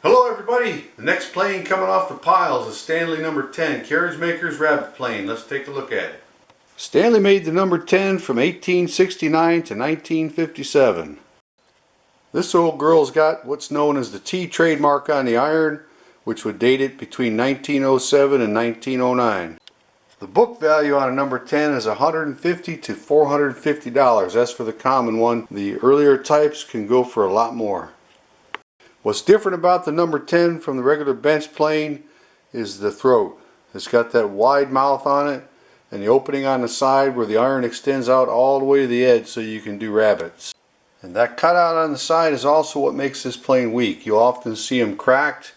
Hello everybody! The next plane coming off the pile is a Stanley number 10 Carriage Maker's Rabbet plane. Let's take a look at it. Stanley made the number 10 from 1869 to 1957. This old girl's got what's known as the T trademark on the iron, which would date it between 1907 and 1909. The book value on a number 10 is $150 to $450. That's for the common one. The earlier types can go for a lot more. What's different about the number 10 from the regular bench plane is the throat. It's got that wide mouth on it and the opening on the side where the iron extends out all the way to the edge so you can do rabbets. And that cutout on the side is also what makes this plane weak. You'll often see them cracked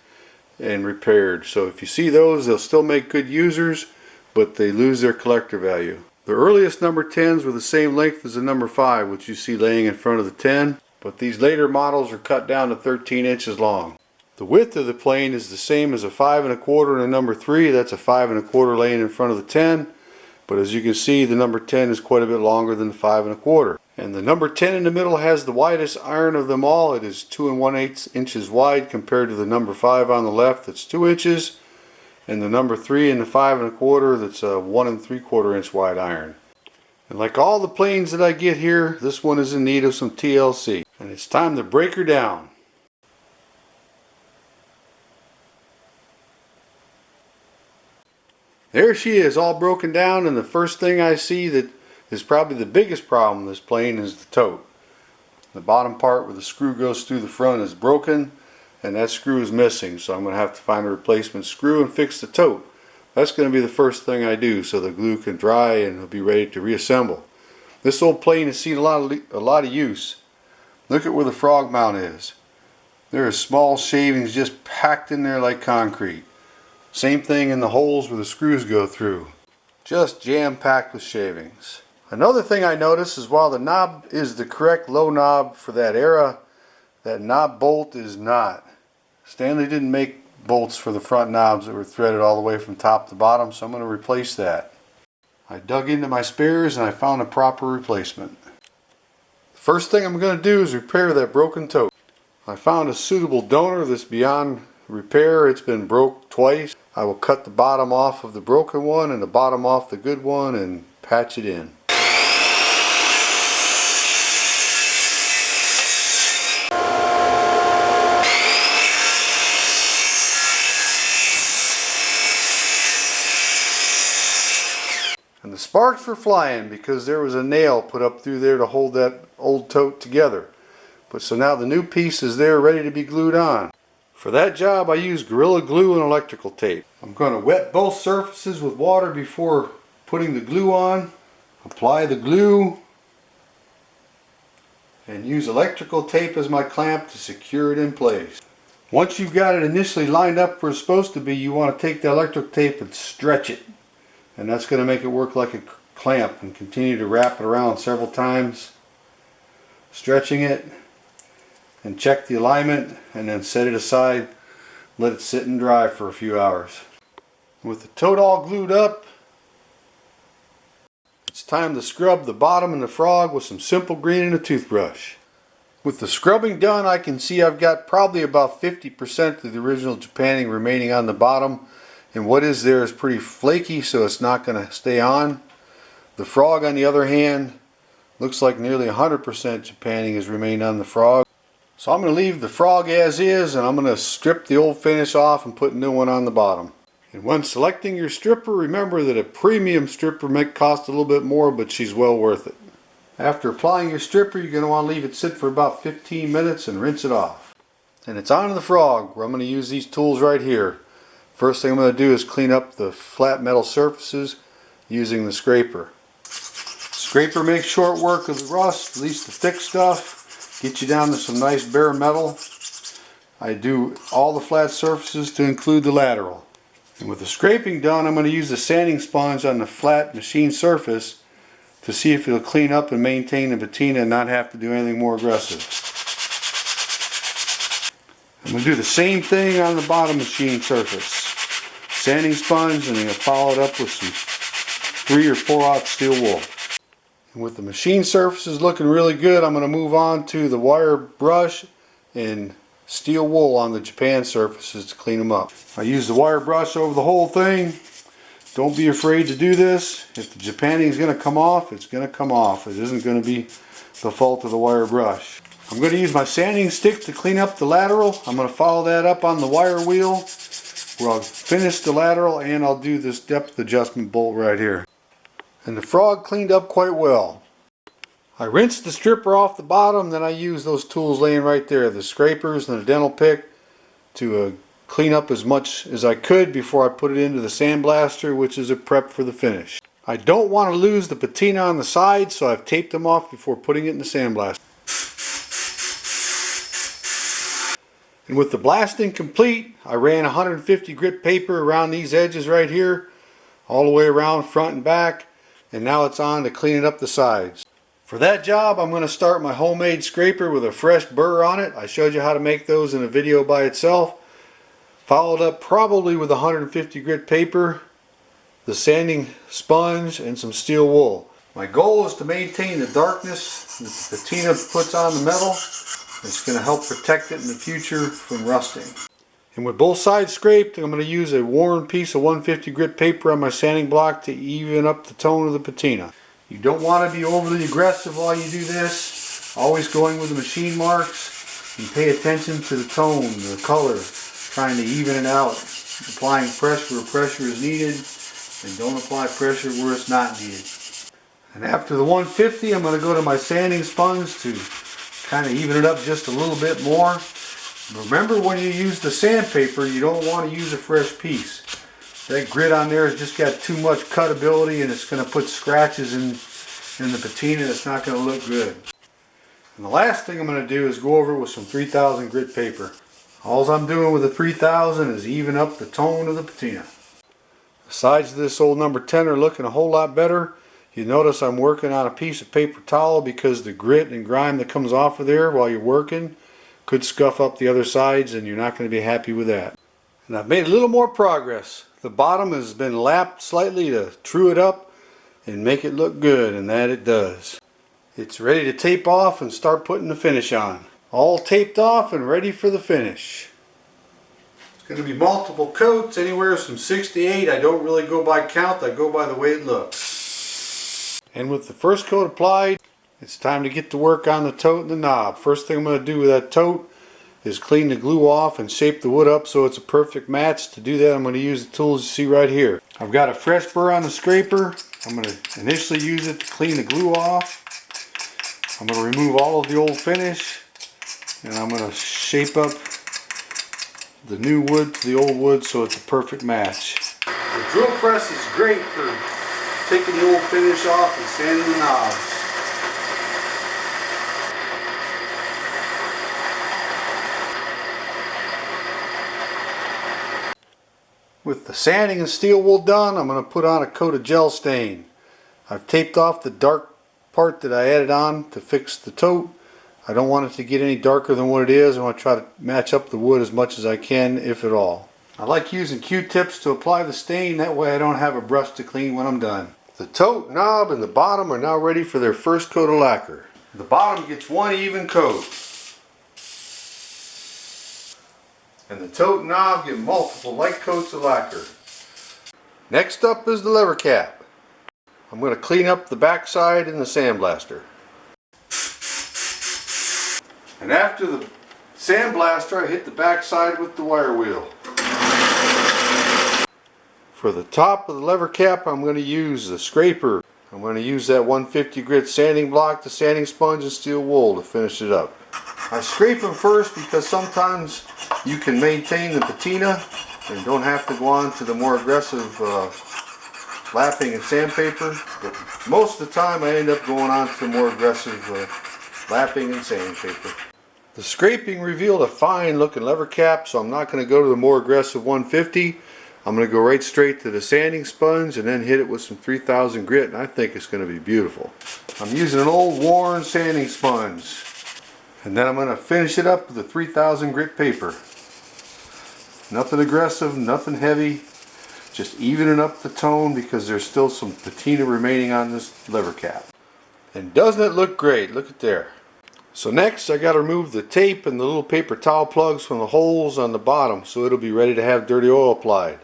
and repaired. So if you see those, they'll still make good users, but they lose their collector value. The earliest number 10s were the same length as the number 5, which you see laying in front of the 10. But these later models are cut down to 13 inches long. The width of the plane is the same as a 5 1/4 and a number 3. That's a 5 1/4 laying in front of the 10. But as you can see, the number 10 is quite a bit longer than the 5 1/4. And the number 10 in the middle has the widest iron of them all. It is 2 1/8 inches wide compared to the number 5 on the left that's 2 inches. And the number 3 in the 5 1/4 that's a 1 3/4 inch wide iron. And like all the planes that I get here, this one is in need of some TLC. And it's time to break her down. There she is, all broken down, and the first thing I see that is probably the biggest problem with this plane is the tote. The bottom part where the screw goes through the front is broken, and that screw is missing, so I'm going to have to find a replacement screw and fix the tote. That's going to be the first thing I do so the glue can dry and it'll be ready to reassemble. This old plane has seen a lot of use. Look at where the frog mount is. There are small shavings just packed in there like concrete. Same thing in the holes where the screws go through. Just jam-packed with shavings. Another thing I notice is while the knob is the correct low knob for that era, that knob bolt is not. Stanley didn't make bolts for the front knobs that were threaded all the way from top to bottom, so I'm going to replace that. I dug into my spares and I found a proper replacement. First thing I'm going to do is repair that broken tote. I found a suitable donor that's beyond repair. It's been broke twice. I will cut the bottom off of the broken one and the bottom off the good one and patch it in. And the sparks were flying because there was a nail put up through there to hold that old tote together. But so now the new piece is there ready to be glued on. For that job I used Gorilla Glue and electrical tape. I'm going to wet both surfaces with water before putting the glue on. Apply the glue and use electrical tape as my clamp to secure it in place. Once you've got it initially lined up where it's supposed to be, you want to take the electrical tape and stretch it. And that's going to make it work like a clamp, and continue to wrap it around several times, stretching it, and check the alignment, and then set it aside, let it sit and dry for a few hours. With the tote all glued up, it's time to scrub the bottom and the frog with some simple green and a toothbrush. With the scrubbing done, I can see I've got probably about 50% of the original Japanning remaining on the bottom. And what is there is pretty flaky, so it's not going to stay on. The frog, on the other hand, looks like nearly 100% Japanning has remained on the frog. So I'm going to leave the frog as is, and I'm going to strip the old finish off and put a new one on the bottom. And when selecting your stripper, remember that a premium stripper might cost a little bit more, but she's well worth it. After applying your stripper, you're going to want to leave it sit for about 15 minutes and rinse it off. And it's on to the frog, where I'm going to use these tools right here. First thing I'm going to do is clean up the flat metal surfaces using the scraper. Scraper makes short work of the rust, at least the thick stuff. Get you down to some nice bare metal. I do all the flat surfaces to include the lateral. And with the scraping done, I'm going to use the sanding sponge on the flat machine surface to see if it'll clean up and maintain the patina and not have to do anything more aggressive. I'm going to do the same thing on the bottom machine surface. Sanding sponge, and I'm going to follow it up with some 3 or 4/0 steel wool. And with the machine surfaces looking really good, I'm going to move on to the wire brush and steel wool on the Japan surfaces to clean them up. I use the wire brush over the whole thing. Don't be afraid to do this. If the Japanning is going to come off, it's going to come off. It isn't going to be the fault of the wire brush. I'm going to use my sanding stick to clean up the lateral. I'm going to follow that up on the wire wheel where I'll finish the lateral, and I'll do this depth adjustment bolt right here. And the frog cleaned up quite well. I rinsed the stripper off the bottom, then I used those tools laying right there, the scrapers and the dental pick, to clean up as much as I could before I put it into the sandblaster, which is a prep for the finish. I don't want to lose the patina on the sides, so I've taped them off before putting it in the sandblaster. And with the blasting complete, I ran 150 grit paper around these edges right here, all the way around front and back, and now it's on to cleaning up the sides. For that job, I'm going to start my homemade scraper with a fresh burr on it. I showed you how to make those in a video by itself. Followed up probably with 150 grit paper, the sanding sponge, and some steel wool. My goal is to maintain the darkness that the patina puts on the metal. It's going to help protect it in the future from rusting. And with both sides scraped, I'm going to use a worn piece of 150 grit paper on my sanding block to even up the tone of the patina. You don't want to be overly aggressive while you do this. Always going with the machine marks, and pay attention to the tone, the color, trying to even it out. Applying pressure where pressure is needed, and don't apply pressure where it's not needed. And after the 150, I'm going to go to my sanding sponge to kind of even it up just a little bit more. Remember, when you use the sandpaper, you don't want to use a fresh piece. That grit on there has just got too much cutability, and it's going to put scratches in the patina, and it's not going to look good. And the last thing I'm going to do is go over it with some 3000 grit paper. All I'm doing with the 3000 is even up the tone of the patina. The sides of this old number 10 are looking a whole lot better. You notice I'm working on a piece of paper towel because the grit and grime that comes off of there while you're working could scuff up the other sides, and you're not going to be happy with that. And I've made a little more progress. The bottom has been lapped slightly to true it up and make it look good, and that it does. It's ready to tape off and start putting the finish on. All taped off and ready for the finish. It's going to be multiple coats, anywhere from 6 to 8. I don't really go by count, I go by the way it looks. And with the first coat applied, it's time to get to work on the tote and the knob. First thing I'm going to do with that tote is clean the glue off and shape the wood up so it's a perfect match. To do that, I'm going to use the tools you see right here. I've got a fresh burr on the scraper. I'm going to initially use it to clean the glue off. I'm going to remove all of the old finish, and I'm going to shape up the new wood to the old wood so it's a perfect match. The drill press is great for taking the old finish off and sanding the knobs. With the sanding and steel wool done, I'm going to put on a coat of gel stain. I've taped off the dark part that I added on to fix the tote. I don't want it to get any darker than what it is. I want to try to match up the wood as much as I can, if at all. I like using Q-tips to apply the stain, that way I don't have a brush to clean when I'm done. The tote, knob, and the bottom are now ready for their first coat of lacquer. The bottom gets one even coat. And the tote and knob get multiple light coats of lacquer. Next up is the lever cap. I'm going to clean up the back side in the sandblaster. And after the sandblaster, I hit the back side with the wire wheel. For the top of the lever cap, I'm going to use the scraper. I'm going to use that 150 grit sanding block, the sanding sponge, and steel wool to finish it up. I scrape them first because sometimes you can maintain the patina and don't have to go on to the more aggressive lapping and sandpaper. But most of the time I end up going on to the more aggressive lapping and sandpaper. The scraping revealed a fine looking lever cap, so I'm not going to go to the more aggressive 150. I'm going to go right straight to the sanding sponge and then hit it with some 3000 grit, and I think it's going to be beautiful. I'm using an old worn sanding sponge. And then I'm going to finish it up with the 3000 grit paper. Nothing aggressive, nothing heavy, just evening up the tone because there's still some patina remaining on this lever cap. And doesn't it look great? Look at there. So next I got to remove the tape and the little paper towel plugs from the holes on the bottom so it'll be ready to have dirty oil applied.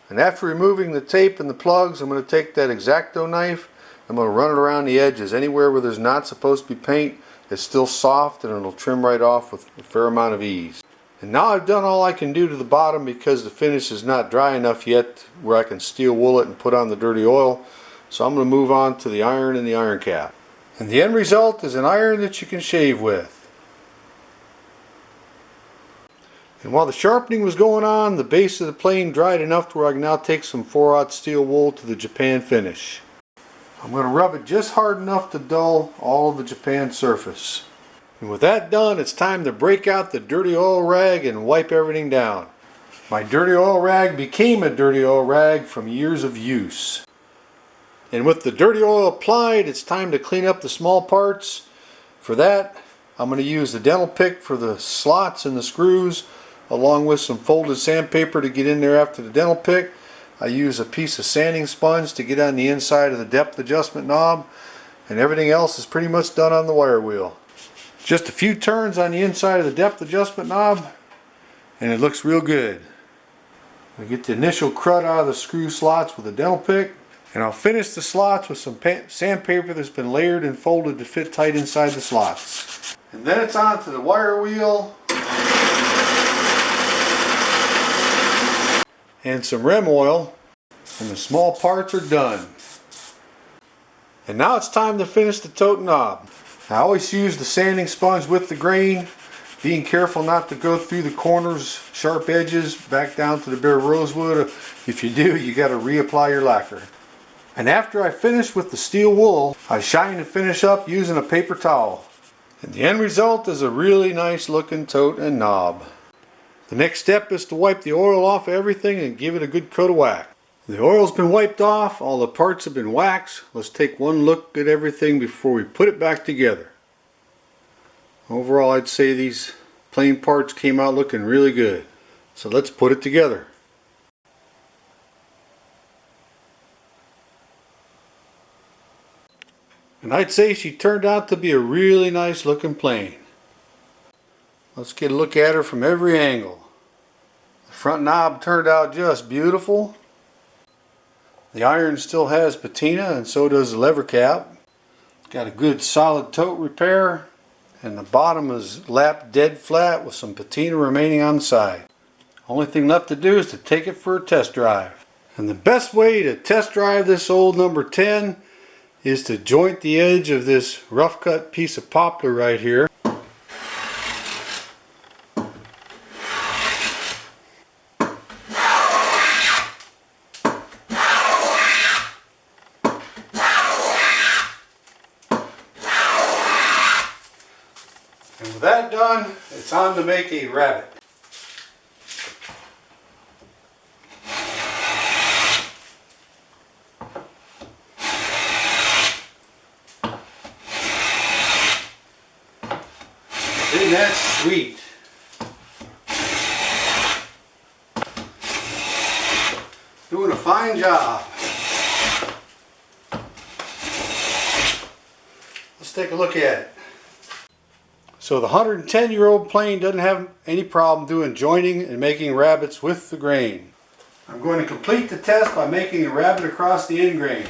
And after removing the tape and the plugs, I'm going to take that X-Acto knife. I'm going to run it around the edges. Anywhere where there's not supposed to be paint, it's still soft and it'll trim right off with a fair amount of ease. And now I've done all I can do to the bottom because the finish is not dry enough yet where I can steel wool it and put on the dirty oil. So I'm going to move on to the iron and the iron cap. And the end result is an iron that you can shave with. And while the sharpening was going on, the base of the plane dried enough to where I can now take some 4/0 steel wool to the Japan finish. I'm going to rub it just hard enough to dull all of the Japan surface. And with that done, it's time to break out the dirty oil rag and wipe everything down. My dirty oil rag became a dirty oil rag from years of use. And with the dirty oil applied, it's time to clean up the small parts. For that, I'm going to use the dental pick for the slots and the screws, along with some folded sandpaper to get in there after the dental pick. I use a piece of sanding sponge to get on the inside of the depth adjustment knob, and everything else is pretty much done on the wire wheel. Just a few turns on the inside of the depth adjustment knob, and it looks real good. I get the initial crud out of the screw slots with a dental pick. And I'll finish the slots with some sandpaper that's been layered and folded to fit tight inside the slots. And then it's on to the wire wheel and some rem oil, and the small parts are done. And now it's time to finish the tote knob. I always use the sanding sponge with the grain, being careful not to go through the corners, sharp edges, back down to the bare rosewood. If you do, you got to reapply your lacquer. And after I finish with the steel wool, I shine and finish up using a paper towel. And the end result is a really nice looking tote and knob. The next step is to wipe the oil off of everything and give it a good coat of wax. The oil's been wiped off, all the parts have been waxed. Let's take one look at everything before we put it back together. Overall, I'd say these plain parts came out looking really good. So let's put it together. And I'd say she turned out to be a really nice looking plane. Let's get a look at her from every angle. The front knob turned out just beautiful. The iron still has patina, and so does the lever cap. Got a good solid tote repair, and the bottom is lapped dead flat with some patina remaining on the side. Only thing left to do is to take it for a test drive. And the best way to test drive this old number 10 is to joint the edge of this rough cut piece of poplar right here. And with that done, it's on to make a rabbet. Isn't that sweet? Doing a fine job. Let's take a look at it. So the 110-year-old plane doesn't have any problem doing joining and making rabbets with the grain. I'm going to complete the test by making a rabbet across the end grain.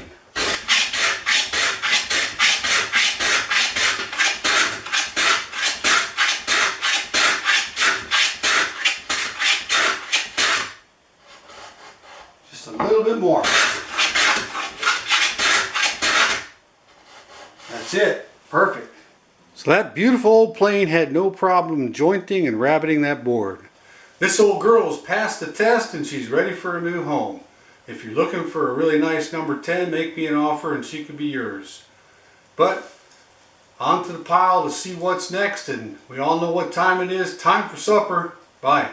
Just a little bit more. That's it. Perfect. So that beautiful old plane had no problem jointing and rabbeting that board. This old girl has passed the test and she's ready for a new home. If you're looking for a really nice number 10, make me an offer and she could be yours. But on to the pile to see what's next, and we all know what time it is. Time for supper. Bye.